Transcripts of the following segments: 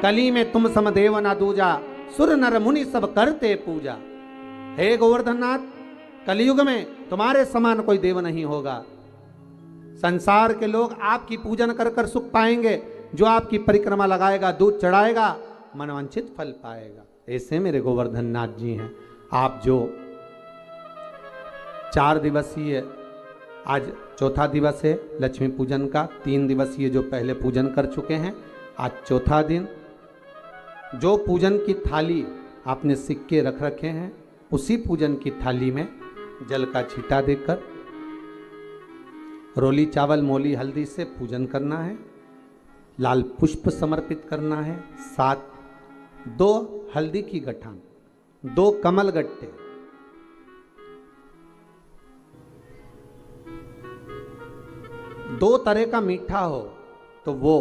कली में तुम समदेव ना दूजा, सुर नर मुनि सब करते पूजा। हे गोवर्धन नाथ, कलयुग में तुम्हारे समान कोई देव नहीं होगा। संसार के लोग आपकी पूजन कर कर सुख पाएंगे। जो आपकी परिक्रमा लगाएगा, दूध चढ़ाएगा, मनवांछित फल पाएगा। ऐसे मेरे गोवर्धन नाथ जी हैं। आप जो 4 दिवसीय, आज चौथा दिवस है लक्ष्मी पूजन का, 3 दिवसीय जो पहले पूजन कर चुके हैं, आज चौथा दिन। जो पूजन की थाली आपने सिक्के रख रखे हैं, उसी पूजन की थाली में जल का छींटा देकर रोली चावल मोली हल्दी से पूजन करना है। लाल पुष्प समर्पित करना है। 7 2 हल्दी की गठान, 2 कमल गट्टे, 2 तरह का मीठा हो तो वो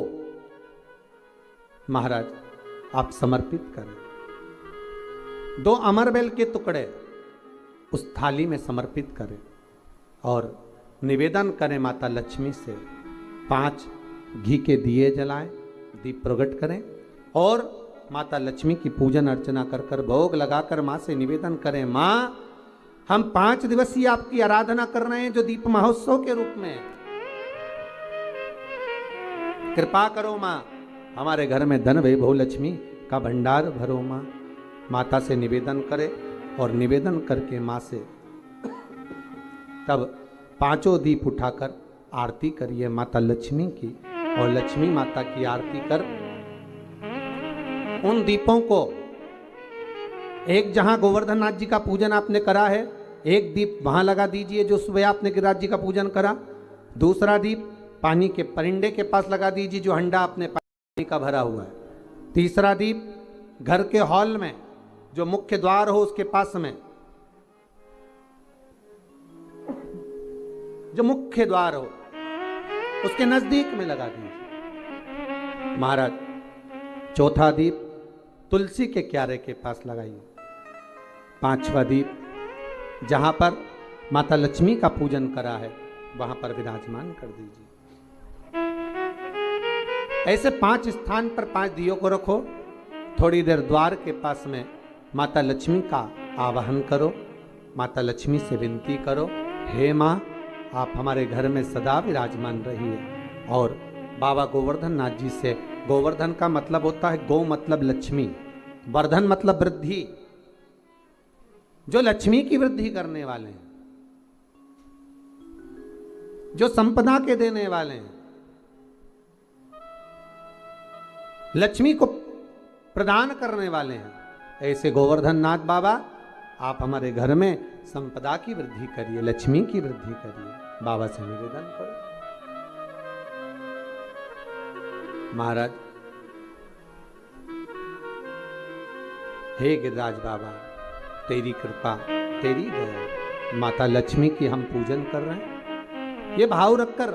महाराज आप समर्पित करें। 2 अमरबेल के टुकड़े उस थाली में समर्पित करें और निवेदन करें माता लक्ष्मी से। 5 घी के दिए जलाएं, दीप प्रकट करें और माता लक्ष्मी की पूजन अर्चना कर कर भोग लगाकर माँ से निवेदन करें, माँ हम 5 दिवसीय आपकी आराधना कर रहे हैं जो दीप महोत्सव के रूप में। कृपा करो माँ, हमारे घर में धन वैभव लक्ष्मी का भंडार भरो माँ। माता से निवेदन करे और निवेदन करके माँ से तब 5 दीप उठाकर आरती करिए माता लक्ष्मी की। और लक्ष्मी माता की आरती कर उन दीपों को, एक जहां गोवर्धन नाथ जी का पूजन आपने करा है, एक दीप वहां लगा दीजिए जो सुबह आपने गिरिराज जी का पूजन करा। दूसरा दीप पानी के परिंडे के पास लगा दीजिए जो हंडा आपने पानी का भरा हुआ है। तीसरा दीप घर के हॉल में जो मुख्य द्वार हो उसके पास में, जो मुख्य द्वार हो उसके नजदीक में लगा दीजिए महाराज। चौथा दीप तुलसी के क्यारे के पास लगाइए। 5वां दीप जहां पर माता लक्ष्मी का पूजन करा है वहां पर विराजमान कर दीजिए। ऐसे 5 स्थान पर 5 दियों को रखो। थोड़ी देर द्वार के पास में माता लक्ष्मी का आवाहन करो। माता लक्ष्मी से विनती करो, हे माँ आप हमारे घर में सदा विराजमान रहिए। और बाबा गोवर्धन नाथ जी से, गोवर्धन का मतलब होता है गौ मतलब लक्ष्मी, वर्धन मतलब वृद्धि, जो लक्ष्मी की वृद्धि करने वाले हैं, जो संपदा के देने वाले हैं, लक्ष्मी को प्रदान करने वाले हैं। ऐसे गोवर्धन नाथ बाबा आप हमारे घर में संपदा की वृद्धि करिए, लक्ष्मी की वृद्धि करिए। बाबा से निवेदन करो। महाराज हे गिरिराज बाबा, तेरी कृपा, तेरी दया, माता लक्ष्मी की हम पूजन कर रहे हैं। ये भाव रखकर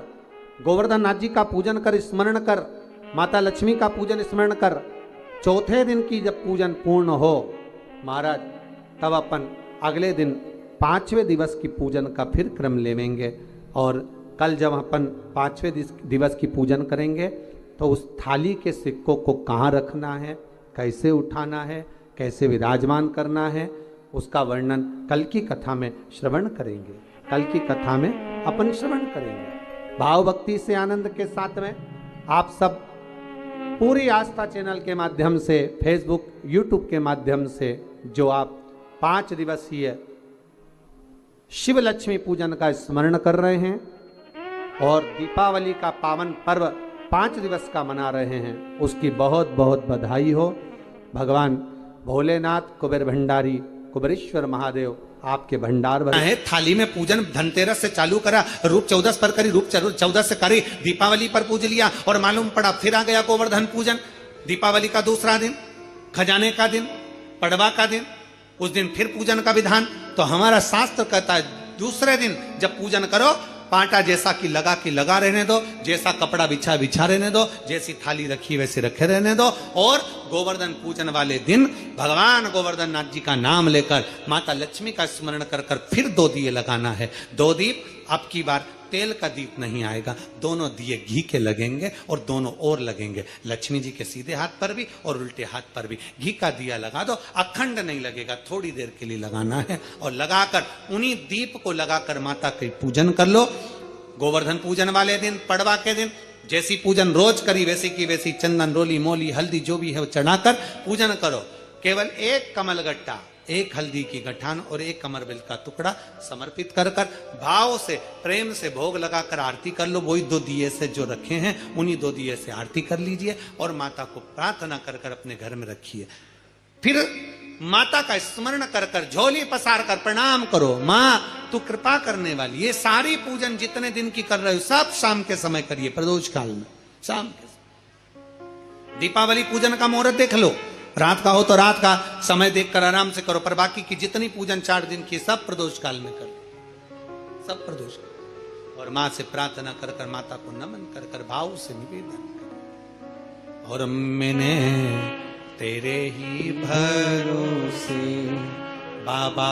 गोवर्धन नाथ जी का पूजन कर, स्मरण कर, माता लक्ष्मी का पूजन स्मरण कर। चौथे दिन की जब पूजन पूर्ण हो महाराज, तब अपन अगले दिन 5वें दिवस की पूजन का फिर क्रम लेवेंगे। और कल जब अपन 5वें दिवस की पूजन करेंगे तो उस थाली के सिक्कों को कहाँ रखना है, कैसे उठाना है, कैसे विराजमान करना है, उसका वर्णन कल की कथा में श्रवण करेंगे। कल की कथा में अपन श्रवण करेंगे। भाव भक्ति से आनंद के साथ में आप सब पूरी आस्था चैनल के माध्यम से, फेसबुक यूट्यूब के माध्यम से जो आप 5 दिवसीय शिव लक्ष्मी पूजन का स्मरण कर रहे हैं और दीपावली का पावन पर्व 5 दिवस का मना रहे हैं, उसकी बहुत बहुत बधाई हो। भगवान भोलेनाथ कुबेर भंडारी कुबेरेश्वर महादेव आपके भंडार है। थाली में पूजन धनतेरस से चालू करा, रूप 14 पर करी, रूप 14 से करी, दीपावली पर पूज लिया और मालूम पड़ा फिर आ गया गोवर्धन पूजन। दीपावली का दूसरा दिन, खजाने का दिन, पड़वा का दिन, उस दिन फिर पूजन का विधान। तो हमारा शास्त्र कहता है दूसरे दिन जब पूजन करो, पाटा जैसा कि लगा रहने दो, जैसा कपड़ा बिछा रहने दो, जैसी थाली रखी वैसे रखे रहने दो। और गोवर्धन पूजन वाले दिन भगवान गोवर्धन नाथ जी का नाम लेकर माता लक्ष्मी का स्मरण कर कर फिर 2 दिए लगाना है। 2 दीप अब की बार तेल का दीप नहीं आएगा, दोनों दिए घी के लगेंगे और दोनों ओर लगेंगे, लक्ष्मी जी के सीधे हाथ पर भी और उल्टे हाथ पर भी। घी का दिया लगा दो, अखंड नहीं लगेगा, थोड़ी देर के लिए लगाना है, और लगाकर उन्हीं दीप को लगाकर माता के पूजन कर लो। गोवर्धन पूजन वाले दिन, पड़वा के दिन जैसी पूजन रोज करी वैसी की वैसी चंदन, रोली, मोली, हल्दी जो भी है वो चढ़ाकर पूजन करो। केवल एक कमल गट्टा, एक हल्दी की गठान और एक कमरबिल का टुकड़ा समर्पित कर कर भाव से, प्रेम से भोग लगाकर आरती कर लो। वही 2 दिए से जो रखे हैं उन्हीं 2 दिए से आरती कर लीजिए और माता को प्रार्थना कर कर अपने घर में रखिए। फिर माता का स्मरण कर कर झोली पसार कर प्रणाम करो, माँ तू कृपा करने वाली। ये सारी पूजन जितने दिन की कर रहे हो सब शाम के समय करिए, प्रदोष काल में शाम के समय। दीपावली पूजन का मुहूर्त देख लो, रात का हो तो रात का समय देखकर आराम से करो, पर बाकी की जितनी पूजन 4 दिन की सब प्रदोष काल में करो, सब प्रदोष काल। और माँ से प्रार्थना कर कर, माता को नमन कर कर भाव से निवेदन कर, और मैंने तेरे ही भरोसे बाबा